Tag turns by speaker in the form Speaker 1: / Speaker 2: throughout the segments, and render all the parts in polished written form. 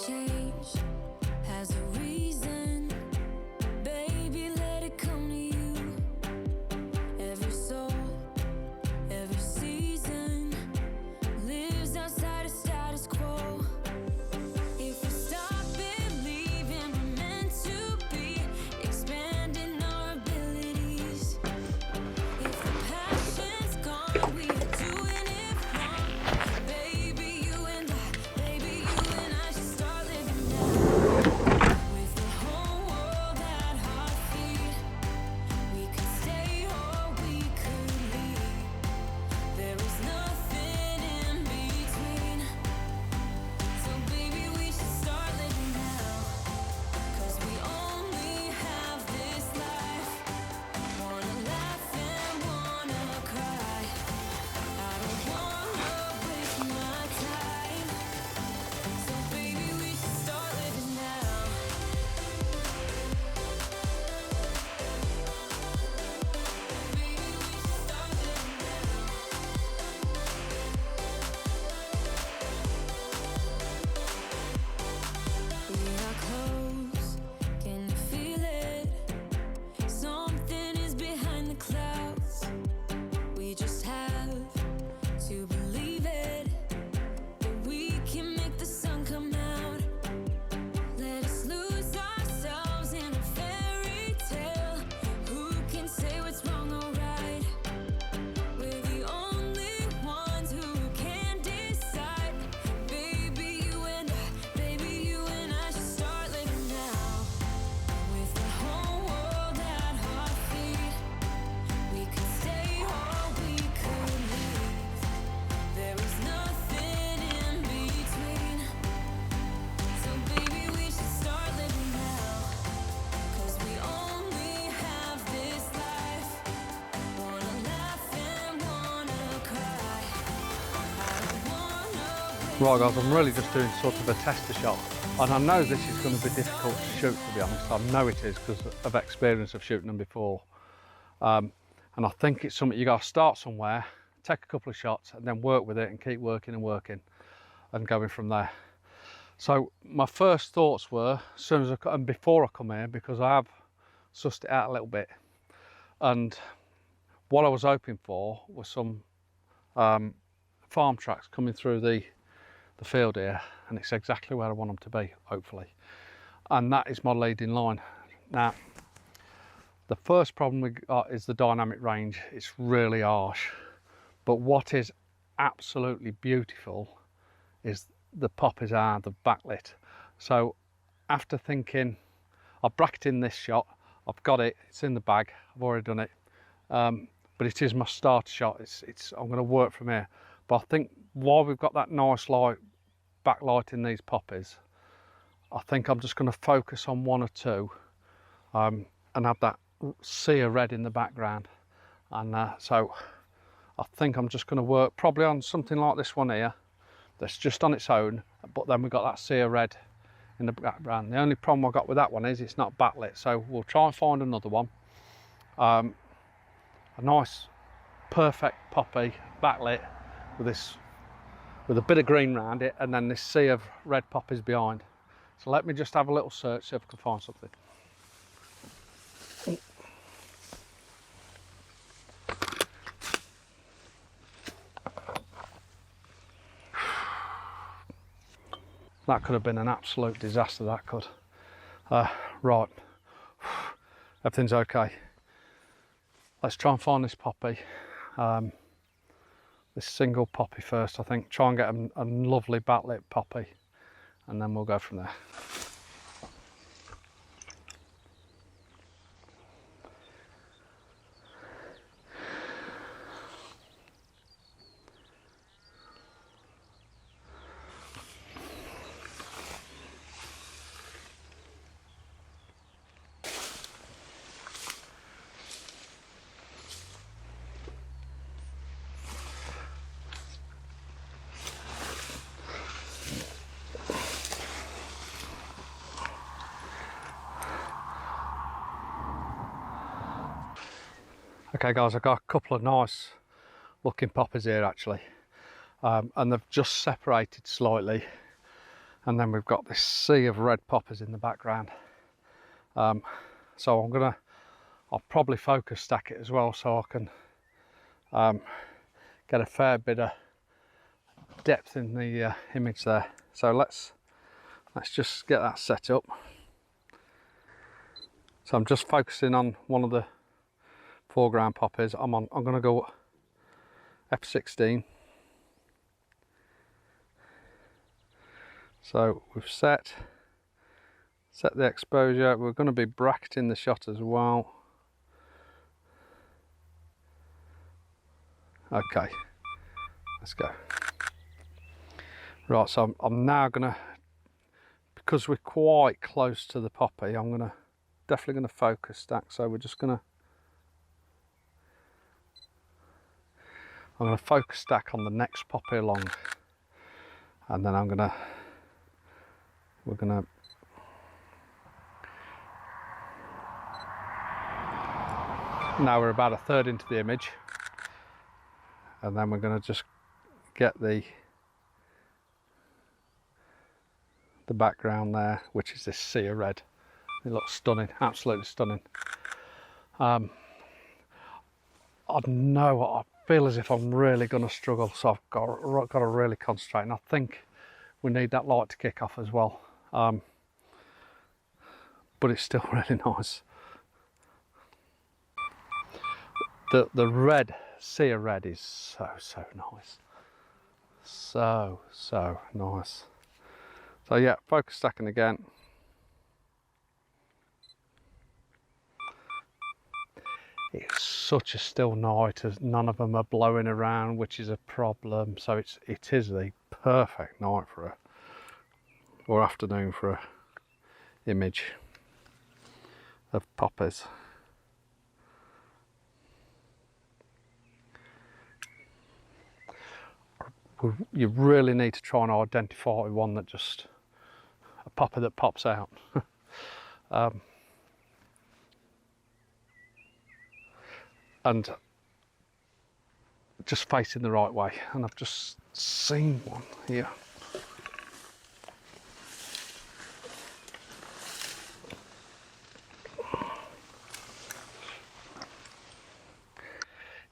Speaker 1: change has a reason. Baby, let it come to you. Every soul, every season lives outside of status quo. If we stop believing we're meant to be, expanding our abilities. If the passion's gone, we are doing it wrong. Baby, you and I should start living now. With the whole world at our feet, we could stay or we could leave. There is nothing in between. So baby, we should start living now. 'Cause we only have this life. Wanna laugh and wanna cry. I don't wanna waste my time. So baby, we should start living now. Baby, we should start living now. We are close, can you feel it? Something is behind the clouds. We just have to believe it, that we can make the sun come out. Let us lose ourselves in a fairy tale. Who can say what's wrong or right? We're the only ones who can decide. Baby, you and I should start living now. With the whole world at our feet, we could stay or we could leave. There is nothing in between. So baby, we should start living now. 'Cause we only have this life. Wanna laugh and wanna cry. I don't wanna
Speaker 2: Right guys, I'm really just doing sort of a tester shot, and I know this is going to be difficult to shoot, to be honest. I know it is because of experience of shooting them before, and I think it's something you got to start somewhere, take a couple of shots and then work with it and keep working and working and going from there. So my first thoughts were, as soon as and before I come here, because I have sussed it out a little bit, and what I was hoping for was some farm tracks coming through the field here, and it's exactly where I want them to be, hopefully. And that is my leading line. Now, the first problem we got is the dynamic range. It's really harsh, but what is absolutely beautiful is the poppies are the backlit. So after thinking, I've bracketed in this shot, I've got it, it's in the bag, I've already done it, but it is my starter shot. I'm going to work from here. But I think while we've got that nice light backlight in these poppies, I think I'm just going to focus on one or two and have that sea of red in the background. And so I think I'm just going to work probably on something like this one here, that's just on its own, but then we've got that sea of red in the background. The only problem I've got with that one is it's not backlit, so we'll try and find another one. A nice perfect poppy backlit with a bit of green around it, and then this sea of red poppies behind. So let me just have a little search, see if I can find something. That could have been an absolute disaster, that could. Right, everything's okay. Let's try and find this poppy. This single poppy first, I think. Try and get a lovely backlit poppy, and then we'll go from there. Okay guys, I've got a couple of nice looking poppies here actually, and they've just separated slightly, And then we've got this sea of red poppies in the background. So I'll probably focus stack it as well, so I can get a fair bit of depth in the image there. So let's just get that set up. So I'm just focusing on one of the foreground poppies. I'm going to go f16. So we've set the exposure. We're going to be bracketing the shot as well. Okay, let's go. Right, so I'm now going to, because we're quite close to the poppy, I'm definitely going to focus stack. So we're just going to, I'm going to focus stack on the next poppy along, and then we're going to now we're about a third into the image, and then we're going to just get the background there, which is this sea of red. It looks stunning, absolutely stunning. I know, I feel as if I'm really going to struggle, so I've got to really concentrate, and I think we need that light to kick off as well. But it's still really nice. The red, sea of red is so nice. So nice. So yeah, focus stacking again. It's such a still night, as none of them are blowing around, which is a problem. So it is the perfect night or afternoon for a image of poppies. You really need to try and identify one that just, a poppy that pops out. And just facing the right way. And I've just seen one here.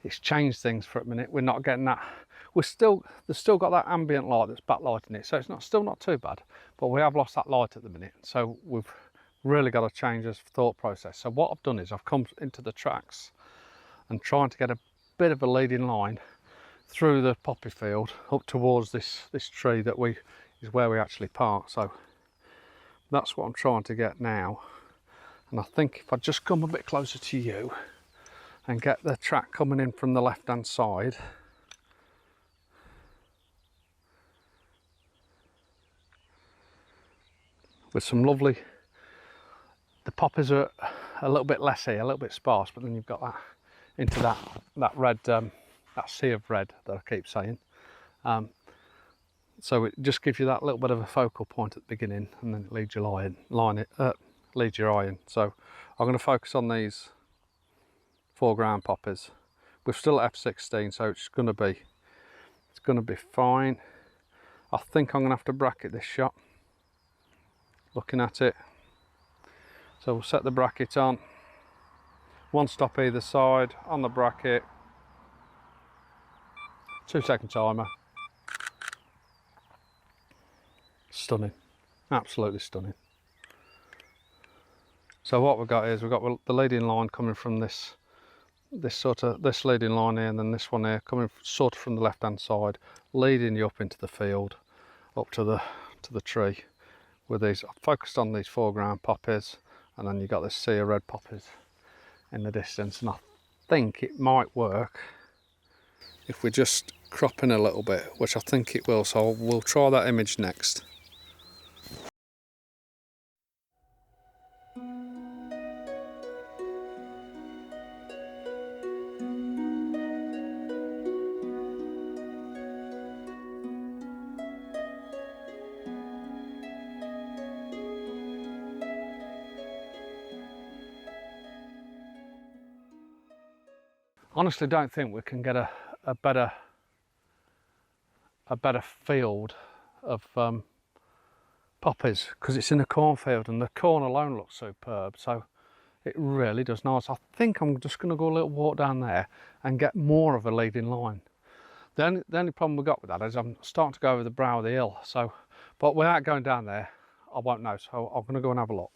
Speaker 2: It's changed things for a minute. We're not getting that. There's still got that ambient light that's backlighting it, so it's still not too bad. But we have lost that light at the minute, so we've really got to change this thought process. So what I've done is I've come into the tracks and trying to get a bit of a leading line through the poppy field up towards this tree that is where we actually park. So that's what I'm trying to get now. And I think if I just come a bit closer to you and get the track coming in from the left hand side, with some lovely, the poppies are a little bit less here, a little bit sparse, but then you've got that into that red, that sea of red that I keep saying. So it just gives you that little bit of a focal point at the beginning, and then it leads your leads your eye in. So I'm going to focus on these foreground poppies. We're still at f16, so it's going to be fine. I think I'm going to have to bracket this shot. Looking at it, so we'll set the bracket on, one stop either side on the bracket, 2-second timer. Stunning, absolutely stunning. So what we've got is we've got the leading line coming from this leading line here, and then this one here coming sort of from the left hand side, leading you up into the field, up to the tree. With these, I've focused on these foreground poppies, and then you've got this sea of red poppies in the distance, and I think it might work if we just crop in a little bit, which I think it will, so we'll try that image next. Honestly, don't think we can get a better field of poppies because it's in a cornfield and the corn alone looks superb. So it really does nice. I think I'm just going to go a little walk down there and get more of a leading line. The only problem we've got with that is I'm starting to go over the brow of the hill. So, but without going down there, I won't know. So I'm going to go and have a look.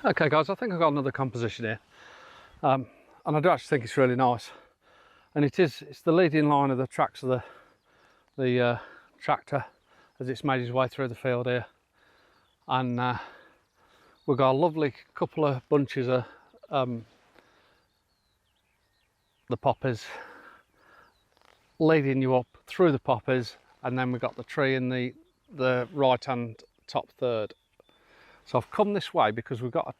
Speaker 2: Okay guys, I think I've got another composition here, and I do actually think it's really nice, and it's the leading line of the tracks of the tractor as it's made its way through the field here, and we've got a lovely couple of bunches of the poppies leading you up through the poppies, and then we've got the tree in the right hand top third. So I've come this way because we've got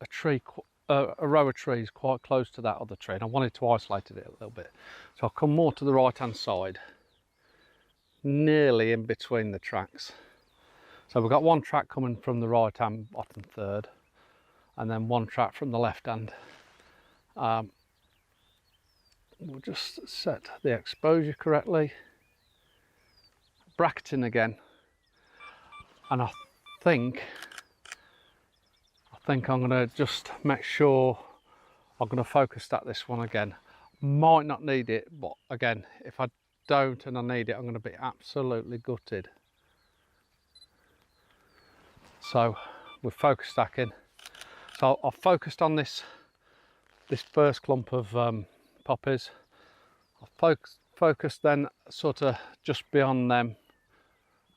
Speaker 2: a tree, a row of trees quite close to that other tree, and I wanted to isolate it a little bit. So I'll come more to the right hand side, nearly in between the tracks. So we've got one track coming from the right hand bottom third, and then one track from the left hand. We'll just set the exposure correctly, bracketing again, and I think I'm going to just make sure I'm going to focus at this one again. Might not need it, but again, if I don't and I need it, I'm going to be absolutely gutted. So we're focus stacking. So I've focused on this first clump of poppies. I've focused then sort of just beyond them,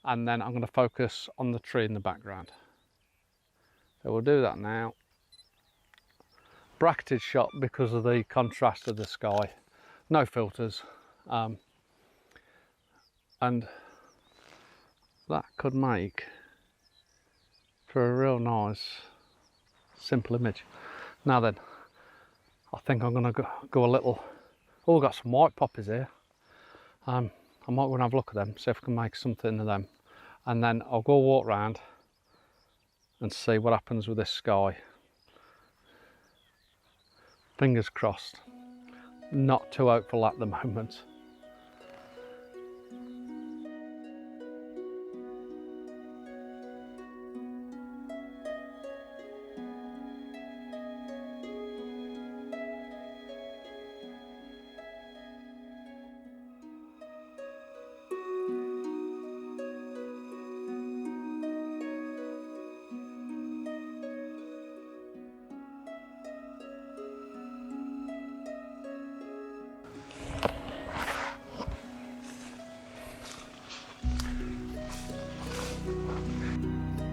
Speaker 2: and then I'm going to focus on the tree in the background. So we'll do that now. Bracketed shot because of the contrast of the sky. No filters. And that could make for a real nice, simple image. Now then, I think I'm going to go a little... Oh, we've got some white poppies here. I might go and have a look at them, see if I can make something of them. And then I'll go walk round and see what happens with this sky. Fingers crossed. Not too hopeful at the moment.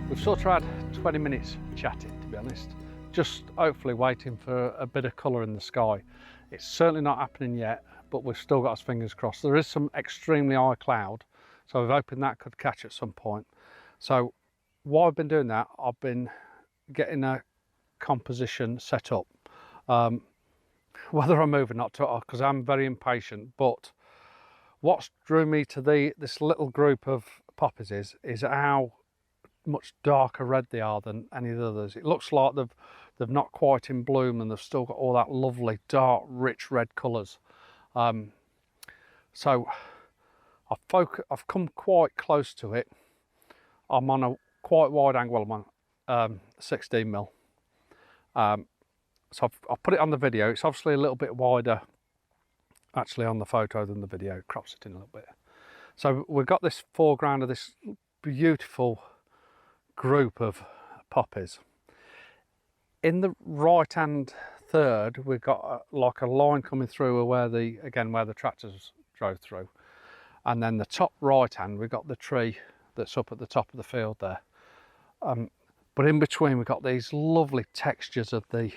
Speaker 2: We've sort of had 20 minutes chatting, to be honest, just hopefully waiting for a bit of colour in the sky. It's certainly not happening yet, but we've still got our fingers crossed. There is some extremely high cloud, so we're hoping that could catch at some point. So while I've been doing that, I've been getting a composition set up. Whether I move or not, because I'm very impatient, but what's drew me to this little group of poppies is how much darker red they are than any of the others. It looks like they've not quite in bloom, and they've still got all that lovely dark rich red colours. So I've come quite close to it. I'm on a quite wide angle. I'm on 16mm. So I've put it on the video. It's obviously a little bit wider actually on the photo than the video. It crops it in a little bit. So we've got this foreground of this beautiful group of poppies. In the right hand third, we've got like a line coming through where the tractors drove through, and then the top right hand we've got the tree that's up at the top of the field there, but in between we've got these lovely textures of the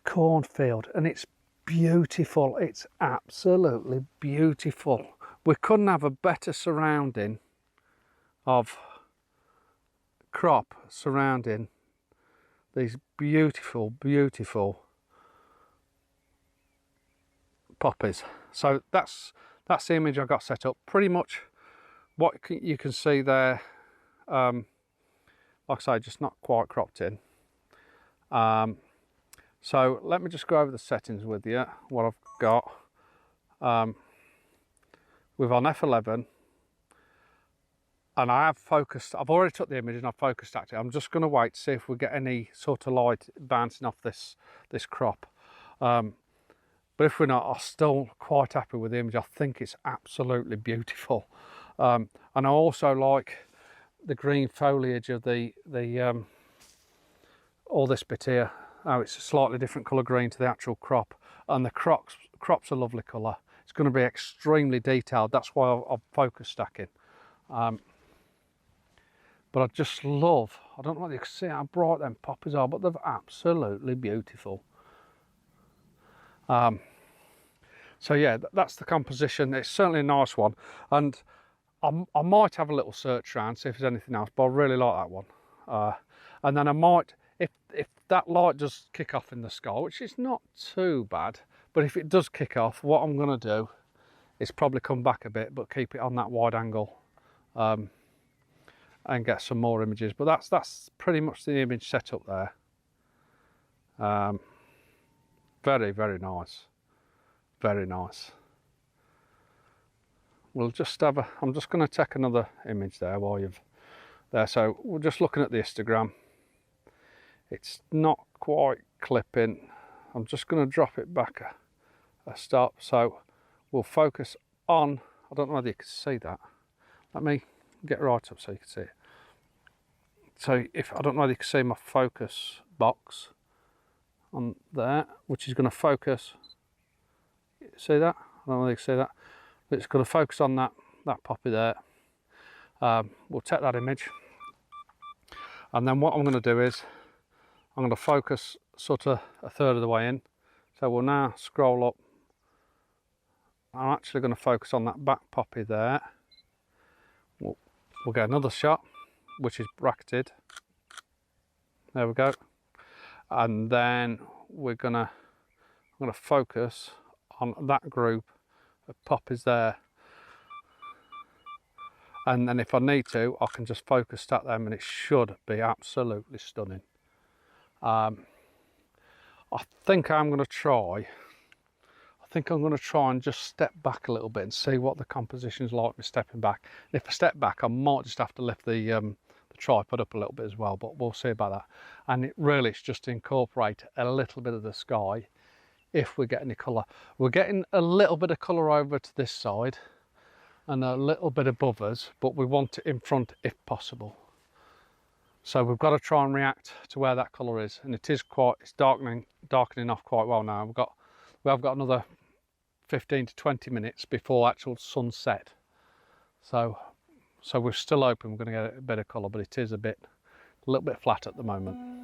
Speaker 2: cornfield, and it's beautiful. It's absolutely beautiful. We couldn't have a better surrounding of crop surrounding these beautiful poppies. So that's the image I got set up. Pretty much what you can see there, like I say, just not quite cropped in. So let me just go over the settings with you, what I've got. We've on F11, and I have focused, I've already took the image and I've focus stacked it. I'm just going to wait to see if we get any sort of light bouncing off this crop. But if we're not, I'm still quite happy with the image. I think it's absolutely beautiful. And I also like the green foliage of all this bit here. Oh, it's a slightly different colour green to the actual crop, and the crop's a lovely colour. It's going to be extremely detailed. That's why I'm focus stacking. But I just love, I don't know whether you can see how bright them poppies are, but they're absolutely beautiful. So yeah, that's the composition. It's certainly a nice one, and I might have a little search around, see if there's anything else, but I really like that one. And then I might, if that light does kick off in the sky, which is not too bad, but if it does kick off, what I'm going to do is probably come back a bit, but keep it on that wide angle, and get some more images. But that's pretty much the image set up there. Very, very nice. Very nice. We'll just have a, I'm just going to take another image there while you've there. So we're just looking at the histogram. It's not quite clipping. I'm just going to drop it back a stop. So we'll focus on, I don't know whether you can see that. Let me get right up so you can see it. So if, I don't know whether you can see my focus box on there, which is going to focus. See that? I don't know whether you can see that. But it's going to focus on that poppy there. We'll take that image, and then what I'm going to do is I'm going to focus sort of a third of the way in. So we'll now scroll up. I'm actually going to focus on that back poppy there. We'll get another shot, which is bracketed. There we go. And then I'm going to focus on that group of poppies there. And then if I need to, I can just focus at them, and it should be absolutely stunning. I think I'm going to try and just step back a little bit and see what the composition's like with stepping back. And if I step back, I might just have to lift the tripod up a little bit as well, but we'll see about that. And it really is just to incorporate a little bit of the sky if we get any colour. We're getting a little bit of colour over to this side and a little bit above us, but we want it in front if possible. So we've got to try and react to where that colour is, and it's darkening off quite well now. We have got another 15 to 20 minutes before actual sunset. So we're still hoping we're going to get a bit of colour, but it is a little bit flat at the moment.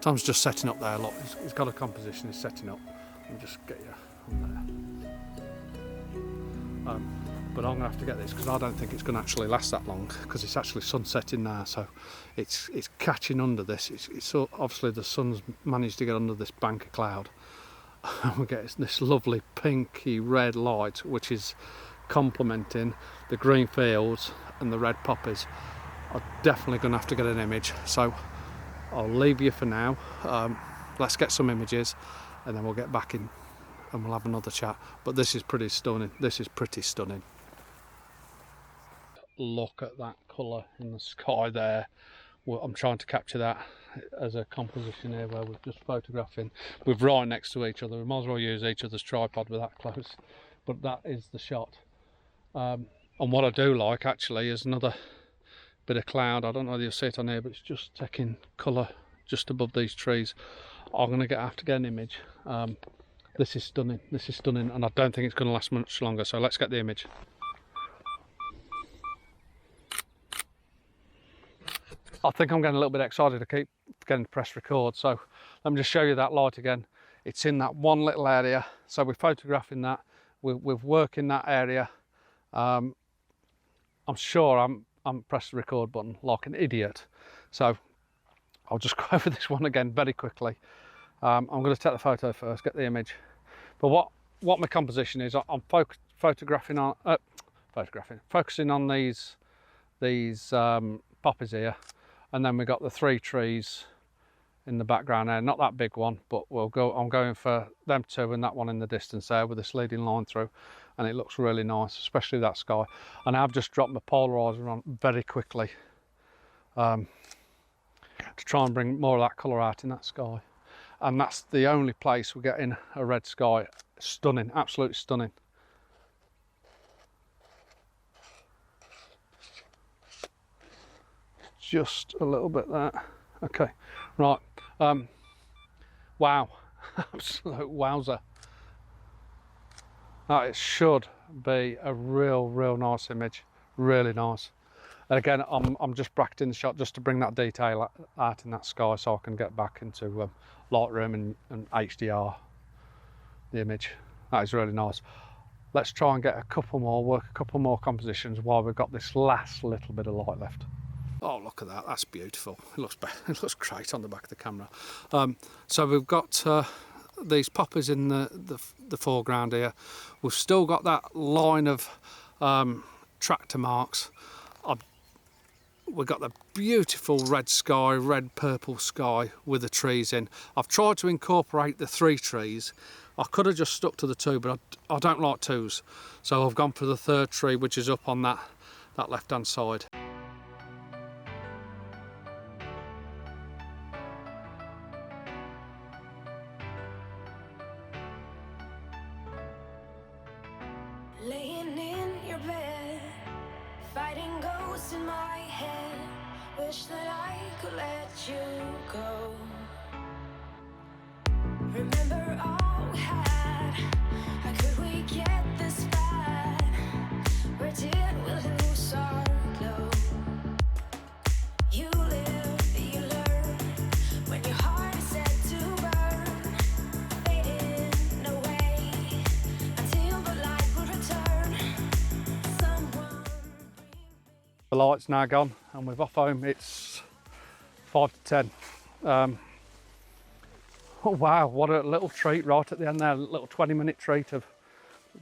Speaker 2: Tom's just setting up there. Look, he's got a composition he's setting up. I'll just get you on there. But I'm going to have to get this because I don't think it's going to actually last that long, because it's actually sunsetting now, so it's catching under this. It's so obviously the sun's managed to get under this bank of cloud, and we get this lovely pinky red light, which is complementing the green fields and the red poppies. I'm definitely going to have to get an image, so I'll leave you for now. Let's get some images and then we'll get back in and we'll have another chat. But this is pretty stunning. This is pretty stunning. Look at that colour in the sky there. Well, I'm trying to capture that as a composition here where we're just photographing. We're right next to each other. We might as well use each other's tripod with that close. But that is the shot. And what I do like actually is another bit of cloud. I don't know whether you'll see it on here, but it's just taking colour just above these trees. I'm going to have to get an image. This is stunning, and I don't think it's going to last much longer, so let's get the image. I think I'm getting a little bit excited to keep getting to press record, so let me just show you that light again. It's in that one little area, so we're photographing that, we're working that area. I'm sure I'm pressed the record button like an idiot, so I'll just go over this one again very quickly. I'm going to take the photo first, get the image. But what my composition is, I'm focusing on these poppies here, and then we got the 3 trees in the background there. Not that big one, but I'm going for them 2 and that one in the distance there with this leading line through, and it looks really nice, especially that sky. And I've just dropped my polarizer on very quickly to try and bring more of that colour out in that sky. And that's the only place we're getting a red sky. Stunning, absolutely stunning. Just a little bit there. Okay, right. Wow, absolute wowzer. That should be a real nice image, really nice. And again, I'm just bracketing the shot just to bring that detail out in that sky, so I can get back into Lightroom and HDR the image. That is really nice. Let's try and get a couple more, work a couple more compositions while we've got this last little bit of light left. Oh, look at that, that's beautiful. It looks great on the back of the camera. So we've got these poppies in the foreground here. We've still got that line of tractor marks. We've got the beautiful red sky, red purple sky with the trees in. I've tried to incorporate the 3 trees. I could have just stuck to the 2, but I don't like 2s. So I've gone for the 3rd tree, which is up on that left hand side.
Speaker 1: Laying in your bed, fighting ghosts in my head. Wish that I could let you go. Remember all we had. How could we get this bad? Where did we lose our glow? You live, you learn. When your heart is set to burn, fading away until the light will return. Someone bring me.
Speaker 2: The light's now gone and we're off home. It's 5 to 10. Oh wow, what a little treat right at the end there, a little 20-minute treat of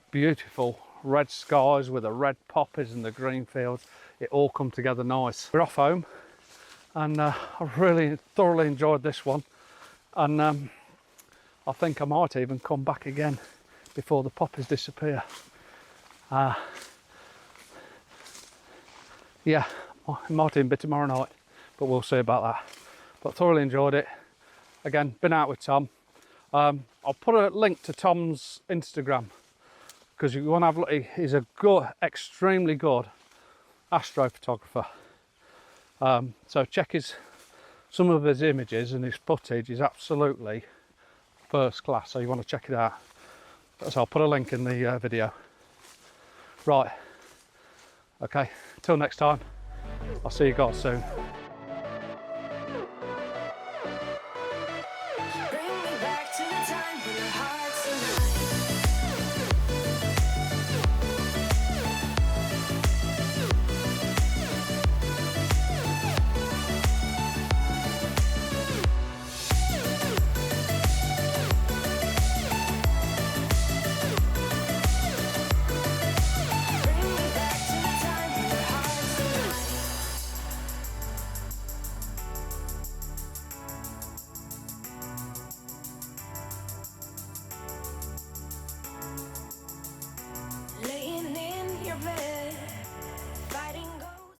Speaker 2: beautiful red skies with the red poppies and the green fields. It all come together nice. We're off home and I really thoroughly enjoyed this one, and I think I might even come back again before the poppies disappear. Yeah, it might even be tomorrow night, but we'll see about that. But thoroughly enjoyed it. Again, been out with Tom. I'll put a link to Tom's Instagram, because you want to have a look. He's a good, extremely good astrophotographer. So check some of his images, and his footage is absolutely first class. So you want to check it out. So I'll put a link in the video. Right. Okay. Till next time. I'll see you guys soon.